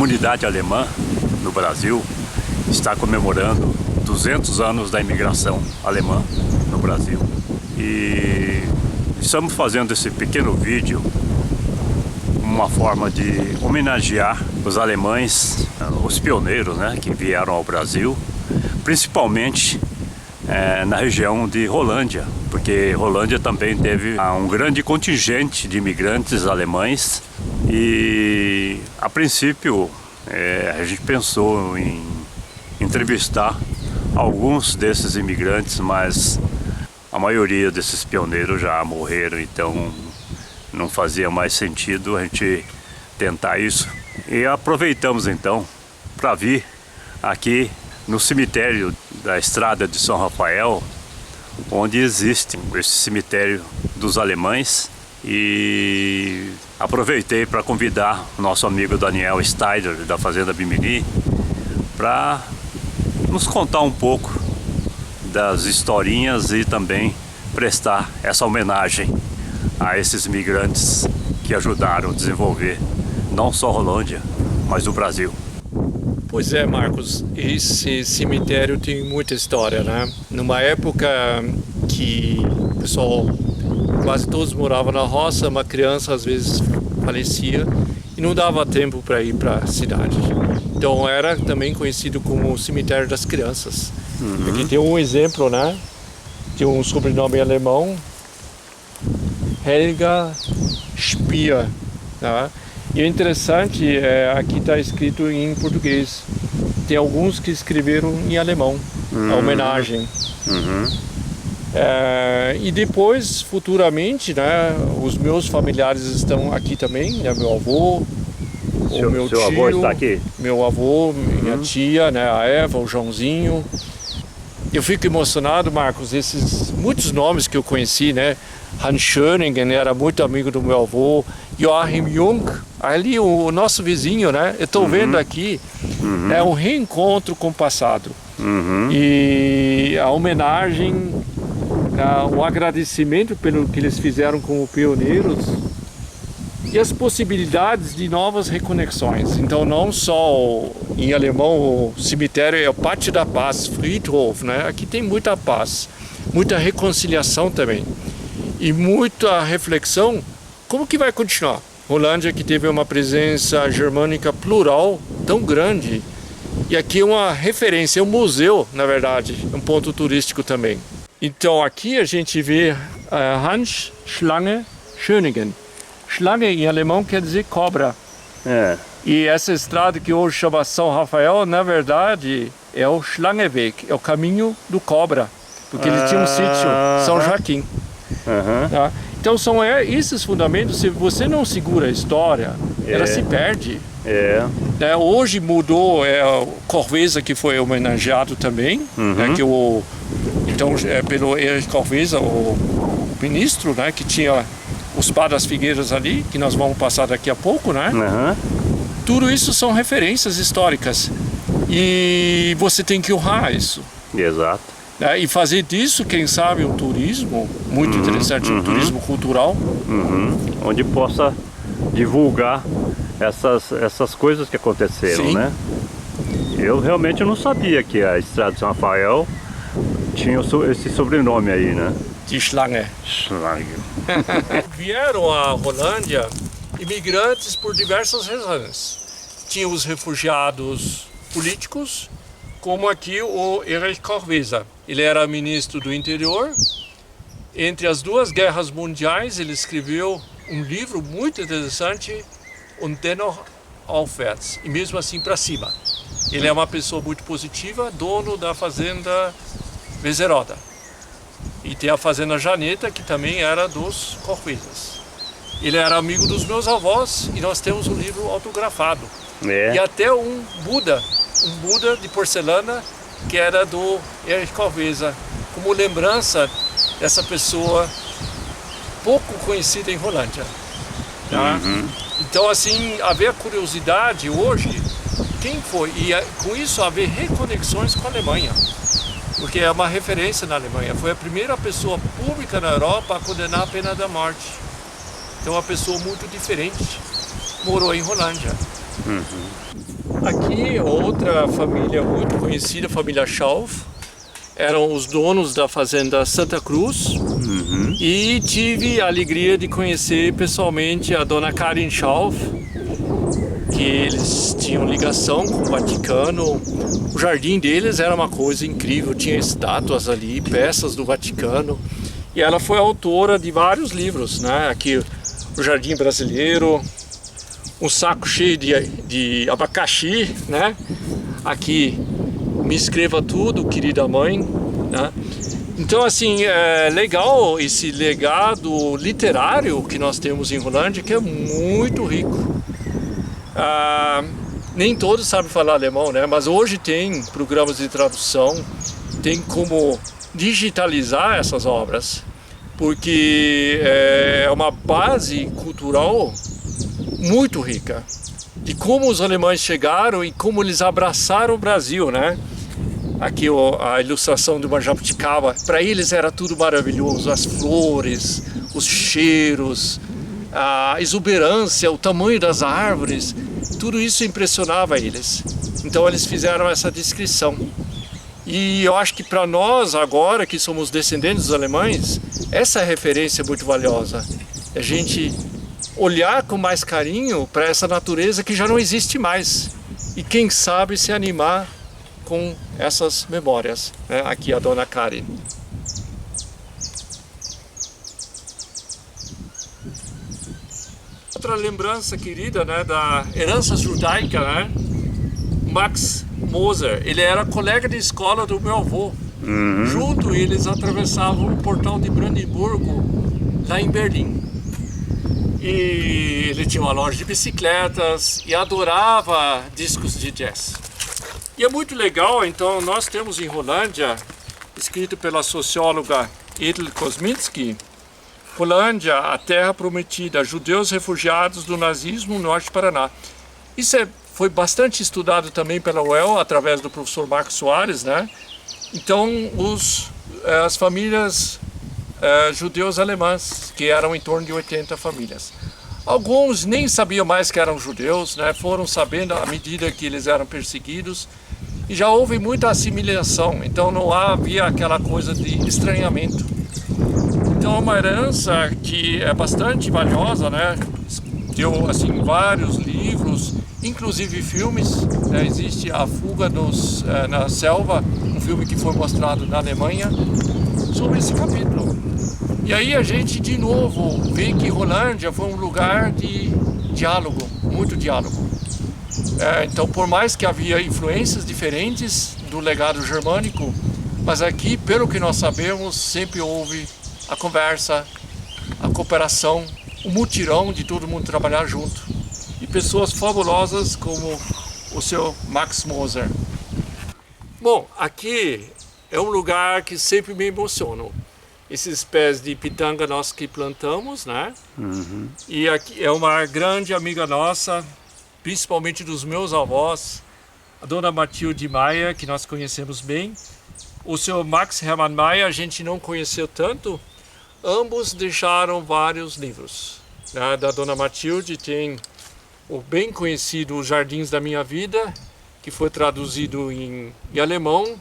comunidade alemã no Brasil está comemorando 200 anos da imigração alemã no Brasil. E estamos fazendo esse pequeno vídeo uma forma de homenagear os alemães, os pioneiros, né, que vieram ao Brasil, principalmente na região de Rolândia, porque Rolândia também teve um grande contingente de imigrantes alemães e, a princípio, a gente pensou em entrevistar alguns desses imigrantes, mas a maioria desses pioneiros já morreram, então não fazia mais sentido a gente tentar isso. E aproveitamos então para vir aqui no cemitério da Estrada de São Rafael, onde existe esse cemitério dos alemães, e aproveitei para convidar o nosso amigo Daniel Steider, da Fazenda Bimini, para nos contar um pouco das historinhas e também prestar essa homenagem a esses imigrantes que ajudaram a desenvolver não só Rolândia, mas o Brasil. Pois é, Marcos, esse cemitério tem muita história, né? Numa época que o pessoal, quase todos moravam na roça, uma criança às vezes falecia e não dava tempo para ir para a cidade. Então era também conhecido como o cemitério das crianças. Aqui tem um exemplo, né? De um sobrenome alemão, Helga Speer, né? E o interessante aqui está escrito em português. Tem alguns que escreveram em alemão, a homenagem. E depois, futuramente, né, os meus familiares estão aqui também, né, meu avô, o meu tio, avô está aqui? Meu avô, minha tia, né, a Eva, o Joãozinho. Eu fico emocionado, Marcos, esses muitos nomes que eu conheci, né? Hans Schöningen era muito amigo do meu avô, Joachim Jung, ali o nosso vizinho, né? Eu estou vendo aqui, é um reencontro com o passado. E a homenagem, o agradecimento pelo que eles fizeram como pioneiros e as possibilidades de novas reconexões. Então, não só em alemão o cemitério é o Pátio da Paz, Friedhof, né? Aqui tem muita paz, muita reconciliação também e muita reflexão. Como que vai continuar? Rolândia, que teve uma presença germânica plural tão grande, e aqui é uma referência, é um museu, na verdade, um ponto turístico também. Então aqui a gente vê Hans Schlange Schöningen. Schlange em alemão quer dizer cobra. E essa estrada que hoje chama São Rafael, na verdade, é o Schlangeweg, é o caminho do cobra, porque ele tinha um sítio, São Joaquim. Tá? Então são esses fundamentos. Se você não segura a história, ela se perde. Hoje mudou, o Corveza, que foi homenageado também, né, que então pelo Erich Corveza, o ministro, né, que tinha os Pás das Figueiras ali, que nós vamos passar daqui a pouco, né? Tudo isso são referências históricas e você tem que honrar isso. Exato. E fazer disso, quem sabe, um turismo muito interessante, um turismo cultural. Onde possa divulgar essas coisas que aconteceram, Sim. né? Eu realmente não sabia que a Estrada de São Rafael tinha esse sobrenome aí, né? De Schlange. Schlange. Vieram a Rolândia imigrantes por diversas razões. Tinha os refugiados políticos, como aqui o Erich Corveza. Ele era ministro do interior. Entre as duas guerras mundiais, ele escreveu um livro muito interessante, Und dennoch aufwärts, e mesmo assim para cima. Ele é uma pessoa muito positiva, dono da fazenda Vezeroda. E tem a fazenda Janeta, que também era dos Corvezas. Ele era amigo dos meus avós e nós temos um livro autografado. E até um Buda de porcelana, que era do Erich Corveza, como lembrança dessa pessoa pouco conhecida em Rolândia. Tá? Então, assim, haver curiosidade hoje, quem foi? E com isso haver reconexões com a Alemanha, porque é uma referência na Alemanha. Foi a primeira pessoa pública na Europa a condenar a pena da morte. Então, uma pessoa muito diferente morou em Rolândia. Aqui, outra família muito conhecida, a família Schauf, eram os donos da fazenda Santa Cruz. E tive a alegria de conhecer pessoalmente a dona Karin Schauf, que eles tinham ligação com o Vaticano. O jardim deles era uma coisa incrível, tinha estátuas ali, peças do Vaticano. E ela foi autora de vários livros, né? Aqui o Jardim Brasileiro, um saco cheio de abacaxi, né? Aqui, Me Escreva Tudo, Querida Mãe, né? Então, assim, é legal esse legado literário que nós temos em Rolândia, que é muito rico. Nem todos sabem falar alemão, né? Mas hoje tem programas de tradução, tem como digitalizar essas obras, porque é uma base cultural muito rica de como os alemães chegaram e como eles abraçaram o Brasil, né? Aqui a ilustração de uma jabuticaba, para eles era tudo maravilhoso, as flores, os cheiros, a exuberância, o tamanho das árvores, tudo isso impressionava eles. Então eles fizeram essa descrição. E eu acho que para nós agora, que somos descendentes dos alemães, essa referência é muito valiosa. A gente olhar com mais carinho para essa natureza que já não existe mais. E quem sabe se animar com essas memórias, né? Aqui a dona Karin. Outra lembrança querida, né, da herança judaica, né? Max Moser, ele era colega de escola do meu avô. Junto eles atravessavam o portal de Brandemburgo, lá em Berlim. E ele tinha uma loja de bicicletas e adorava discos de jazz. E é muito legal, então nós temos em Rolândia, escrito pela socióloga Edel Kosminski, Rolândia, a terra prometida, judeus refugiados do nazismo no norte do Paraná. Isso foi bastante estudado também pela UEL, através do professor Marcos Soares, né? Então, as famílias judeus alemãs, que eram em torno de 80 famílias. Alguns nem sabiam mais que eram judeus, né? Foram sabendo à medida que eles eram perseguidos. E já houve muita assimilação, então não havia aquela coisa de estranhamento. Então é uma herança que é bastante valiosa, né? Deu assim vários livros, inclusive filmes, né? Existe A Fuga na Selva, um filme que foi mostrado na Alemanha, sobre esse capítulo. E aí a gente de novo vê que Rolândia foi um lugar de diálogo, muito diálogo. Então, por mais que havia influências diferentes do legado germânico, mas aqui, pelo que nós sabemos, sempre houve a conversa, a cooperação, o mutirão de todo mundo trabalhar junto. E pessoas fabulosas como o seu Max Moser. Bom, aqui é um lugar que sempre me emociona. Esses pés de pitanga nós que plantamos, né? E aqui é uma grande amiga nossa, principalmente dos meus avós, a dona Matilde Maia, que nós conhecemos bem. O seu Max Hermann Maia a gente não conheceu tanto. Ambos deixaram vários livros. Da dona Matilde tem o bem conhecido Os Jardins da Minha Vida, que foi traduzido em alemão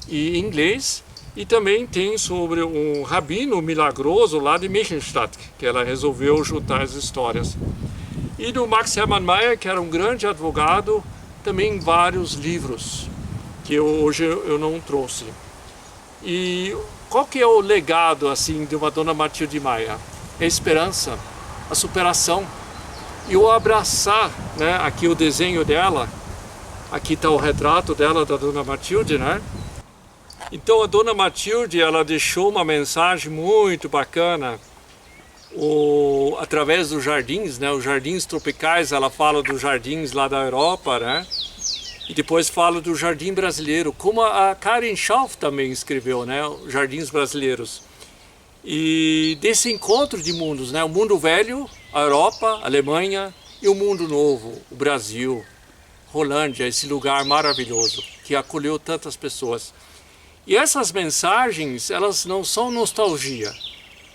e inglês. E também tem sobre um rabino milagroso lá de Mechenstadt, que ela resolveu juntar as histórias. E do Max Hermann Maia, que era um grande advogado, também vários livros, que hoje eu não trouxe. E qual que é o legado assim de uma dona Matilde Maia? É a esperança, a superação e o abraçar, né? Aqui o desenho dela, aqui está o retrato dela, da dona Matilde, né? Então a dona Matilde, ela deixou uma mensagem muito bacana, através dos jardins, né? Os jardins tropicais, ela fala dos jardins lá da Europa, né? E depois fala do jardim brasileiro, como a Karin Schauf também escreveu, né? Os jardins brasileiros. E desse encontro de mundos, né? O mundo velho, a Europa, a Alemanha, e o mundo novo, o Brasil, Rolândia, esse lugar maravilhoso que acolheu tantas pessoas. E essas mensagens, elas não são nostalgia,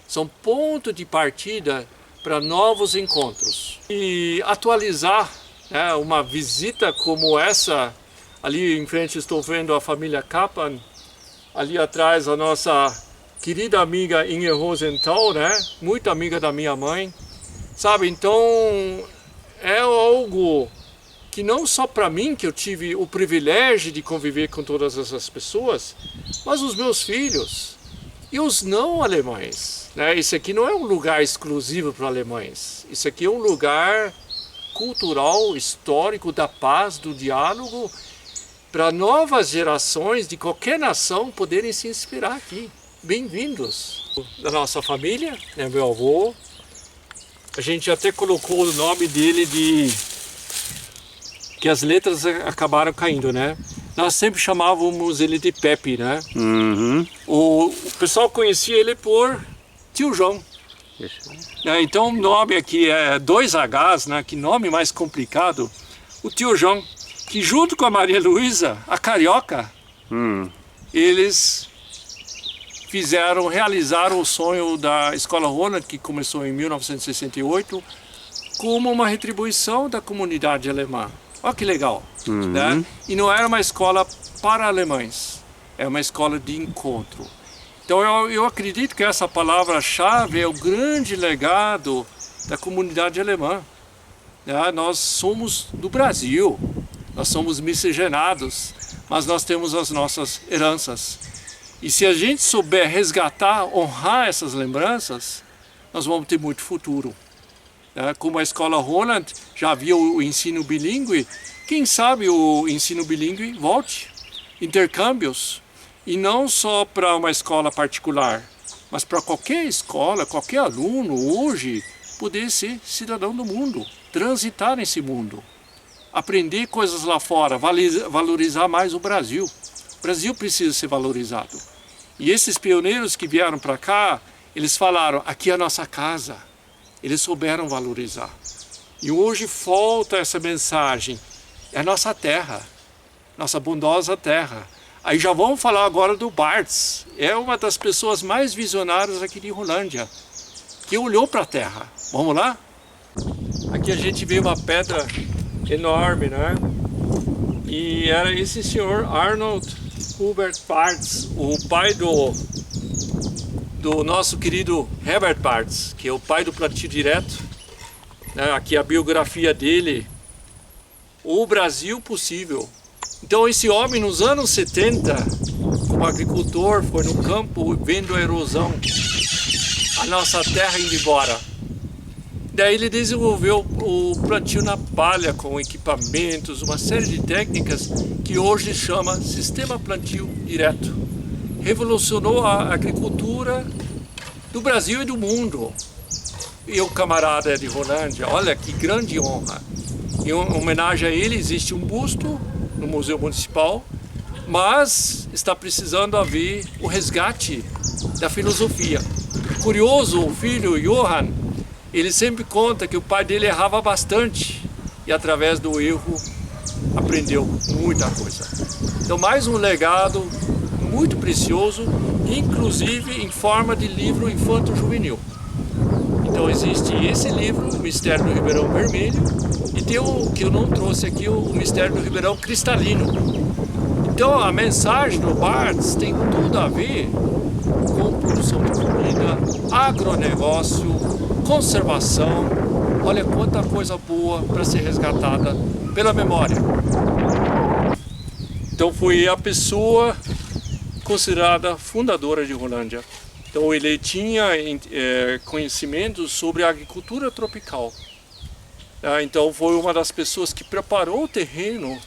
são ponto de partida para novos encontros. E atualizar né? Uma visita como essa, ali em frente estou vendo a família Kappan, ali atrás a nossa querida amiga Inger Rosenthal, né? Muito amiga da minha mãe, sabe? Então é algo que não só para mim, que eu tive o privilégio de conviver com todas essas pessoas, mas os meus filhos e os não alemães, né? Isso aqui não é um lugar exclusivo para alemães, isso aqui é um lugar cultural, histórico, da paz, do diálogo, para novas gerações de qualquer nação poderem se inspirar aqui. Bem-vindos! Da nossa família, né, meu avô, a gente até colocou o nome dele de... que as letras acabaram caindo, né? Nós sempre chamávamos ele de Pepe, né? Uhum. O pessoal conhecia ele por Tio João. Então o nome aqui é 2 Hs, né? Que nome mais complicado. O Tio João, que junto com a Maria Luísa, a carioca, eles realizaram o sonho da Escola Roland, que começou em 1968, como uma retribuição da comunidade alemã. Olha que legal, né? E não era uma escola para alemães, é uma escola de encontro. Então eu acredito que essa palavra-chave é o grande legado da comunidade alemã. Né? Nós somos do Brasil, nós somos miscigenados, mas nós temos as nossas heranças. E se a gente souber resgatar, honrar essas lembranças, nós vamos ter muito futuro. Como a Escola Roland já havia o ensino bilíngue, quem sabe o ensino bilíngue volte, intercâmbios, e não só para uma escola particular, mas para qualquer escola, qualquer aluno hoje poder ser cidadão do mundo, transitar nesse mundo, aprender coisas lá fora, valorizar mais o Brasil. O Brasil precisa ser valorizado. E esses pioneiros que vieram para cá, eles falaram, aqui é a nossa casa. Eles souberam valorizar. E hoje falta essa mensagem. É a nossa terra, nossa bondosa terra. Aí já vamos falar agora do Barthes. É uma das pessoas mais visionárias aqui de Rolândia, que olhou para a terra. Vamos lá? Aqui a gente vê uma pedra enorme, né? E era esse senhor Arnold Hubert Barthes, o pai do nosso querido Herbert Barthes, que é o pai do plantio direto. Aqui a biografia dele, o Brasil possível. Então esse homem nos anos 70, como agricultor, foi no campo vendo a erosão, a nossa terra indo embora. Daí ele desenvolveu o plantio na palha com equipamentos, uma série de técnicas que hoje chama Sistema Plantio Direto. Revolucionou a agricultura do Brasil e do mundo. E o camarada é de Rolândia, olha que grande honra. Em homenagem a ele existe um busto no Museu Municipal, mas está precisando haver o resgate da filosofia. Curioso, o filho Johann, ele sempre conta que o pai dele errava bastante e através do erro aprendeu muita coisa. Então mais um legado muito precioso, inclusive em forma de livro infanto-juvenil. Então existe esse livro, o Mistério do Ribeirão Vermelho, e tem o que eu não trouxe aqui, o Mistério do Ribeirão Cristalino. Então a mensagem do Barthes tem tudo a ver com produção de comida, agronegócio, conservação. Olha quanta coisa boa para ser resgatada pela memória. Então foi a pessoa considerada fundadora de Rolândia. Então ele tinha conhecimentos sobre a agricultura tropical. Então foi uma das pessoas que preparou o terreno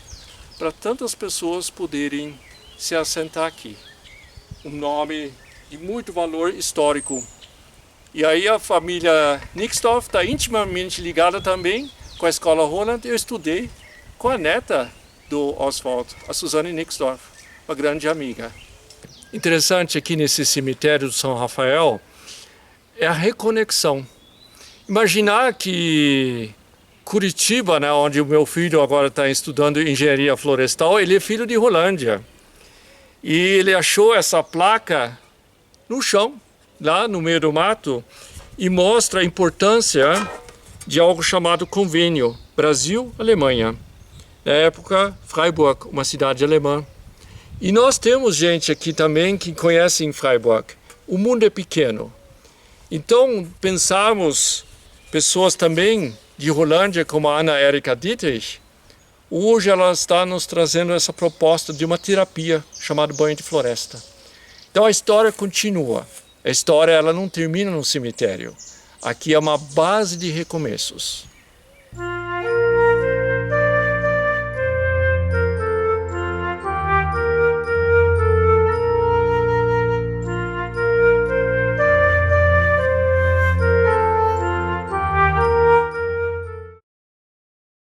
para tantas pessoas poderem se assentar aqui. Um nome de muito valor histórico. E aí a família Nixdorf está intimamente ligada também com a Escola Roland. Eu estudei com a neta do Oswald, a Suzane Nixdorf, uma grande amiga. Interessante aqui nesse cemitério de São Rafael é a reconexão. Imaginar que Curitiba, né, onde o meu filho agora está estudando engenharia florestal, ele é filho de Rolândia. E ele achou essa placa no chão, lá no meio do mato, e mostra a importância de algo chamado Convênio Brasil-Alemanha. Na época, Freiburg, uma cidade alemã. E nós temos gente aqui também que conhece em Freiburg. O mundo é pequeno. Então, pensamos, pessoas também de Rolândia, como a Ana Erika Dietrich, hoje ela está nos trazendo essa proposta de uma terapia chamada banho de floresta. Então a história continua. A história ela não termina no cemitério. Aqui é uma base de recomeços.